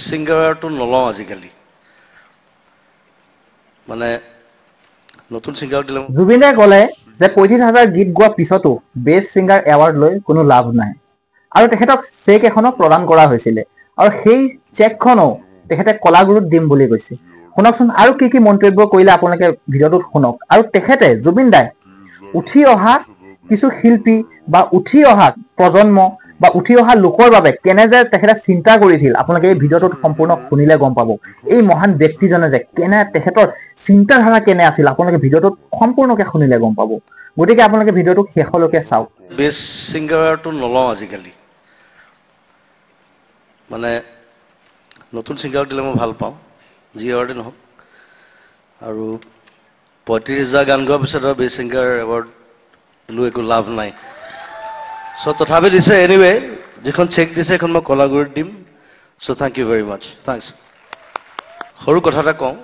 সিঙ্গাৰটো নলওঁ আজিকালি মানে নতুন সিঙ্গাৰ দিলে জুবিনে ক'লে যে ৩৫,০০০ গীত গোৱাৰ পিছতো বেষ্ট ছিংগাৰ এৱাৰ্ড লৈ কোনো লাভ নাই আৰু তেখেতক চেক এখনো প্ৰদান কৰা হৈছিলে আৰু সেই চেকখনো তেখেতে কলাগুৰুত দিম বুলি কৈছে শুনকচোন আৰু কি মন্তব্য কৰিলে আপোনালোকে ভিডিঅ'টোত শুনক আৰু তেখেতে জুবিন দাই উঠি অহা কিছু শিল্পী বা উঠি অহা প্ৰজন্ম বা উঠি অহা লোকৰ বাবে কেনেদৰে তেখেতে চিন্তা কৰিছিল আপোনালোকে এই ভিডিঅ'টোত সম্পূৰ্ণ শুনিলে গম পাব এই মহান ব্যক্তিজনে যে কেনে তেখেতৰ চিন্তাধাৰা কেনে আছিল আপোনালোকে ভিডিঅ'টোত সম্পূৰ্ণকৈ শুনিলে গম পাব গতিকে আপোনালোকে ভিডিঅ'টো শেষলৈকে চাওক বেষ্ট সিঙ্গাৰটো নলওঁ আজিকালি মানে নতুন সিঙ্গাৰ দিলে মই ভাল পাওঁ যি এৱাৰ্ডে নহওক আৰু ৩৫,০০০ গান গোৱাৰ পিছত আৰু বেষ্ট সিঙ্গাৰ এৱাৰ্ড লৈ একো লাভ নাই চ' তথাপি দিছে এনিৱে যিখন চেক দিছে সেইখন মই কলাগুৰুত দিম so' thank you very much thanks সৰু কথা এটা কওঁ